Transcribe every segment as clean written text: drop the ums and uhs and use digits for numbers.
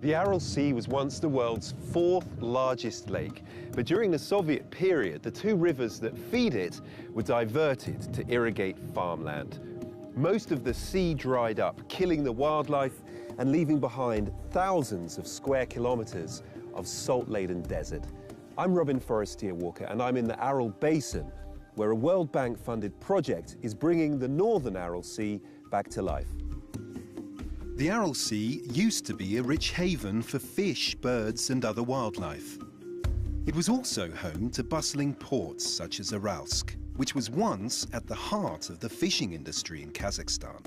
The Aral Sea was once the world's fourth largest lake, but during the Soviet period, the two rivers that feed it were diverted to irrigate farmland. Most of the sea dried up, killing the wildlife and leaving behind thousands of square kilometers of salt-laden desert. I'm Robin Forestier-Walker, and I'm in the Aral Basin, where a World Bank-funded project is bringing the northern Aral Sea back to life. The Aral Sea used to be a rich haven for fish, birds and other wildlife. It was also home to bustling ports such as Aralsk, which was once at the heart of the fishing industry in Kazakhstan.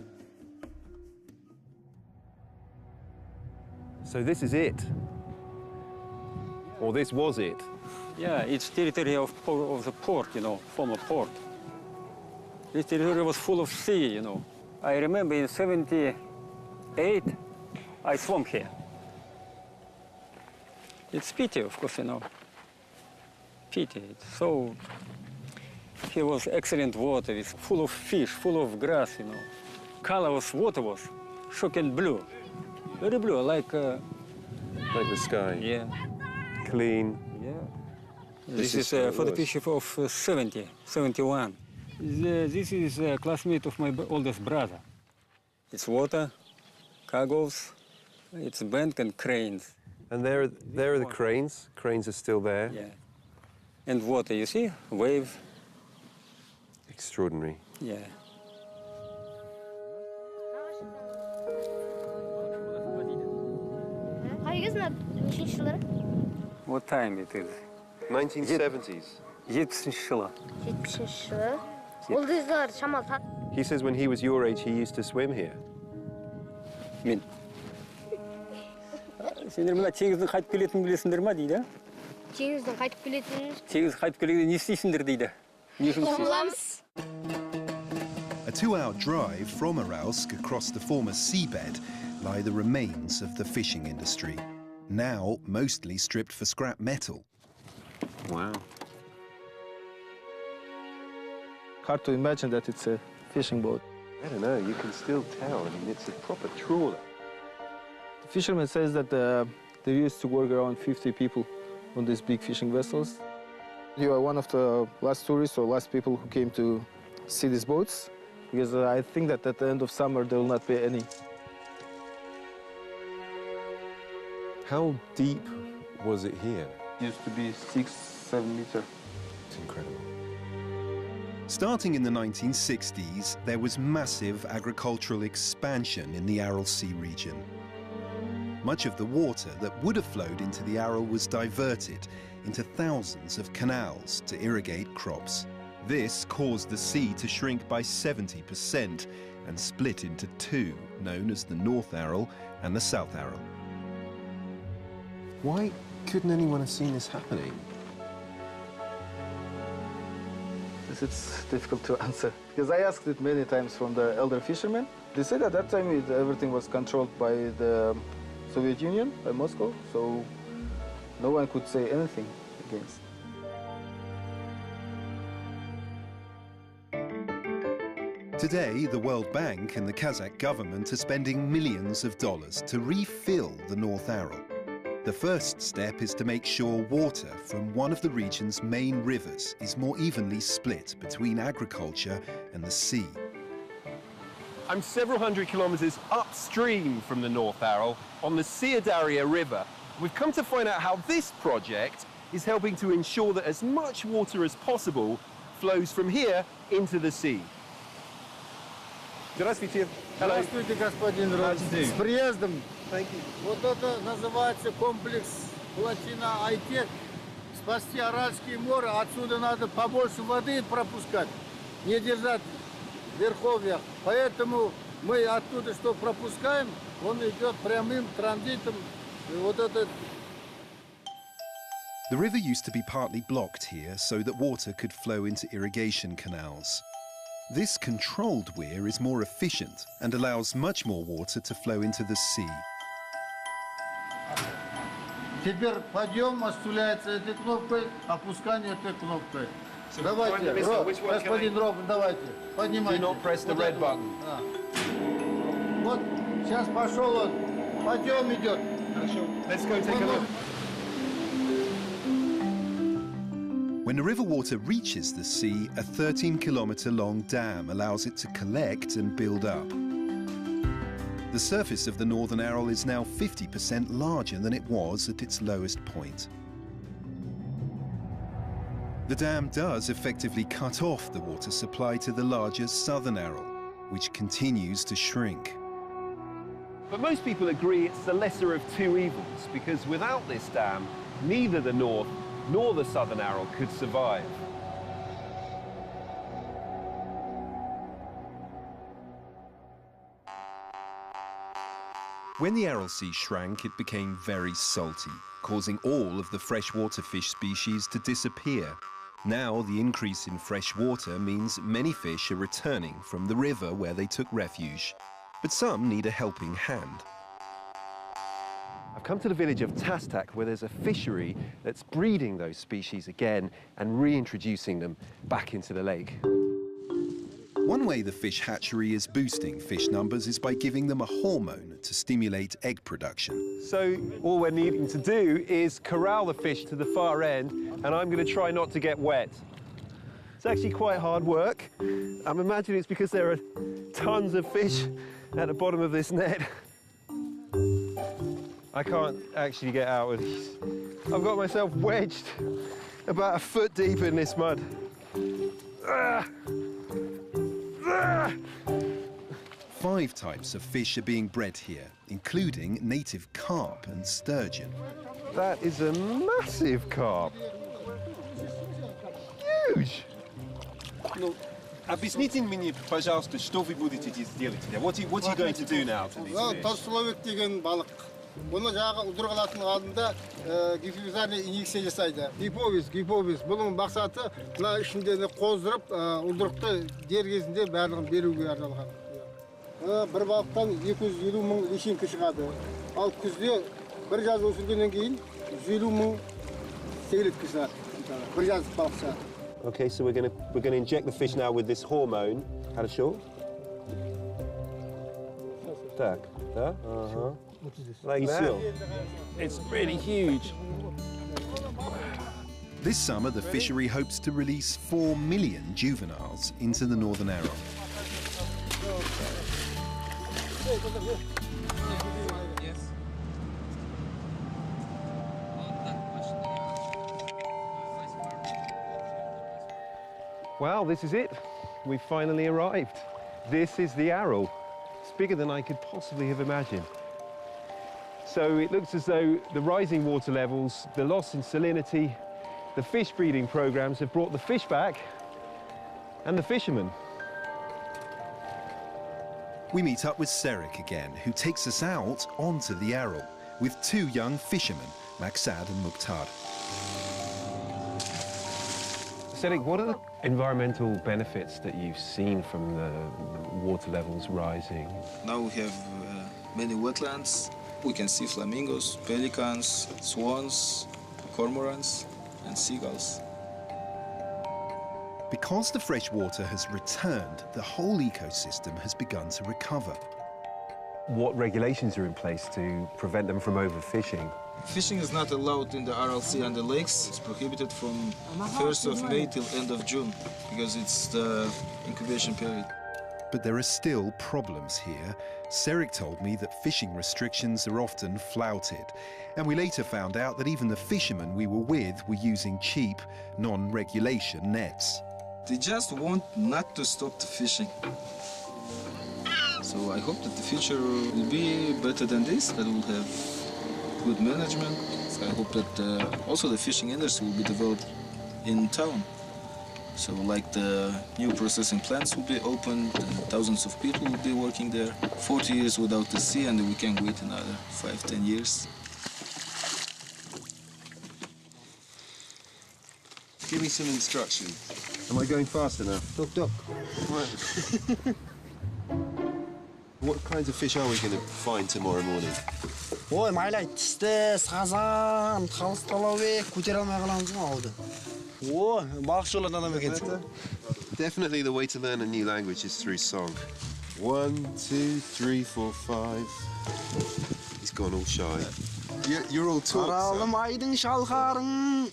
So this is it? Or this was it? Yeah, it's territory of the port, you know, former port. This territory was full of sea, you know. I remember in '78, I swam here. It's pity, of course, you know. Pity. So here was excellent water. It's full of fish, full of grass, you know. Color of water was shocking blue. Very blue, like the sky. Yeah. Clean. Yeah. This is for the picture of 71. This is a classmate of my oldest brother. It's water, cargoes, it's bank and cranes. And there are the cranes. Cranes are still there. Yeah. And water, you see? Wave. Extraordinary. Yeah. What time it is? 1970s. 70 yıl. He says when he was your age, he used to swim here. Мен. Сендер мына теңіздің қайтып келетінін білесіңдер ма дейді? Теңіздің қайтып келетінін? Теңіз қайтып келгенде не істейсіңдер дейді? Не жұмыс? A 2-hour drive from Aralsk across the former seabed lie the remains of the fishing industry, now mostly stripped for scrap metal. Wow. Hard to imagine that it's a fishing boat. I don't know, you can still tell. I mean, it's a proper trawler. The fisherman says that there used to work around 50 people on these big fishing vessels. You are one of the last tourists or last people who came to see these boats, because I think that at the end of summer there will not be any. How deep was it here? It used to be 6-7 meters. It's incredible. Starting in the 1960s, there was massive agricultural expansion in the Aral Sea region. Much of the water that would have flowed into the Aral was diverted into thousands of canals to irrigate crops. This caused the sea to shrink by 70% and split into two, known as the North Aral and the South Aral. Why couldn't anyone have seen this happening? It's difficult to answer, because I asked it many times from the elder fishermen. They said at that time everything was controlled by the Soviet Union, by Moscow, so no one could say anything against. Today, the World Bank and the Kazakh government are spending millions of dollars to refill the North Aral. The first step is to make sure water from one of the region's main rivers is more evenly split between agriculture and the sea. I'm several hundred kilometers upstream from the North Aral on the Daria River. We've come to find out how this project is helping to ensure that as much water as possible flows from here into the sea. Здравствуйте. Здравствуйте, господин Рос. С приездом. Thank you. Вот это называется комплекс плотина Айтек. Спасти Аральское море, отсюда надо побольше воды пропускать, не держать в верховьях. Поэтому мы оттуда что пропускаем, он идет прямым транзитом. И вот этот. The river used to be partly blocked here so that water could flow into irrigation canals. This controlled weir is more efficient and allows much more water to flow into the sea. Теперь подъем осуществляется этой кнопкой, опускание этой кнопкой. Давайте, господин Робин, давайте, поднимайте. Do not press the red button. Вот, сейчас пошел он, подъем идет. Let's go take a look. When the river water reaches the sea, a 13-kilometre-long dam allows it to collect and build up. The surface of the Northern Aral is now 50% larger than it was at its lowest point. The dam does effectively cut off the water supply to the larger Southern Aral, which continues to shrink. But most people agree it's the lesser of two evils, because without this dam, neither the North nor the Southern Aral could survive. When the Aral Sea shrank, it became very salty, causing all of the freshwater fish species to disappear. Now, the increase in fresh water means many fish are returning from the river where they took refuge. But some need a helping hand. I've come to the village of Tastak, where there's a fishery that's breeding those species again and reintroducing them back into the lake. One way the fish hatchery is boosting fish numbers is by giving them a hormone to stimulate egg production. So all we're needing to do is corral the fish to the far end, and I'm going to try not to get wet. It's actually quite hard work. I'm imagining it's because there are tons of fish at the bottom of this net. I can't actually get out of these. I've got myself wedged about a foot deep in this mud. Ah! 5 types of fish are being bred here, including native carp and sturgeon. That is a massive carp. Huge! Ну, объясните мне, пожалуйста, что вы будете делать? What are you going to do now to these fish? Толстоловик деген балық. Бұны жағы ұдырғалатын алдында гипофизарный инъекция жасайды. Гипофиз. Бұның мақсаты мына ішінде қоздырып, ұлдырықты дер кезінде барлығын беруге арналған. Бір балықтан 250 мың личинка шығады. Ал күзде бір жаз өсіргеннен кейін 150 мың селедка шығады. Бір жаздық балық шығады. Okay, so we're going to inject the fish now with this hormone. Хорошо? Так, да? Ага. Like that. It's really huge. This summer, the fishery hopes to release 4 million juveniles into the Northern Aral. Well, this is it. We've finally arrived. This is the Aral. It's bigger than I could possibly have imagined. So it looks as though the rising water levels, the loss in salinity, the fish breeding programs have brought the fish back and the fishermen. We meet up with Serik again, who takes us out onto the Aral with 2 young fishermen, Maksad and Mukhtar. Serik, what are the environmental benefits that you've seen from the water levels rising? Now we have many wetlands. We can see flamingos, pelicans, swans, cormorants, and seagulls. Because the fresh water has returned, the whole ecosystem has begun to recover. What regulations are in place to prevent them from overfishing? Fishing is not allowed in the Aral Sea and the lakes. It's prohibited from 1st of May till end of June, because it's the incubation period. But there are still problems here. Serik told me that fishing restrictions are often flouted, and we later found out that even the fishermen we were with were using cheap, non-regulation nets. They just want not to stop the fishing. So I hope that the future will be better than this, that we'll have good management. I hope that also the fishing industry will be developed in town. So like the new processing plants will be opened, and thousands of people will be working there. 40 years without the sea, and we can wait another 5-10 years. Give me some instructions. Am I going fast enough? Tuk. Right. What kinds of fish are we going to find tomorrow morning? Ой, майлай, тісті, сазан, қалысталауы, көтер алмай қаламыз ғой ауды. О, балықшы олардан адам екенсің. Definitely the way to learn a new language is through song. 1, 2, 3, 4, 5. He's gone all shy. You're all talk, Aralım aydın şalkarın.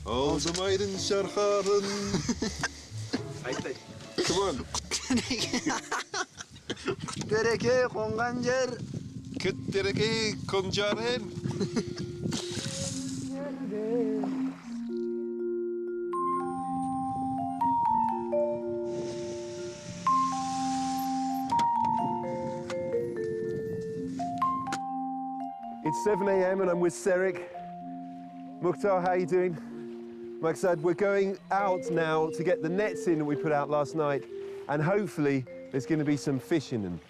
Aldım aydın şarkarın. Come on. Dereke kongancer. Küttereki konjaren. It's 7 a.m. and I'm with Serik. Mukhtar, how are you doing? Maksad, we're going out now to get the nets in that we put out last night, and hopefully there's going to be some fish in them.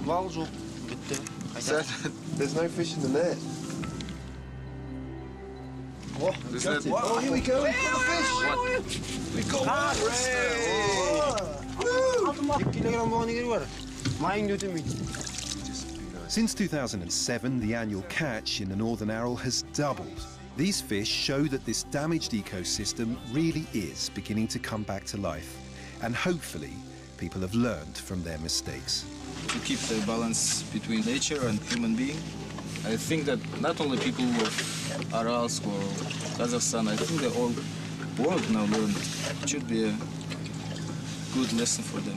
Bal yok. Bitti. There's no fish in the net. Oh, Oh, here we go. We've got a fish. We've got one. Since 2007, the annual catch in the Northern Aral has doubled. These fish show that this damaged ecosystem really is beginning to come back to life. And hopefully, people have learned from their mistakes. To keep the balance between nature and human being, I think that not only people of Aralsk or Kazakhstan, I think the whole world now learned. It should be a good lesson for them.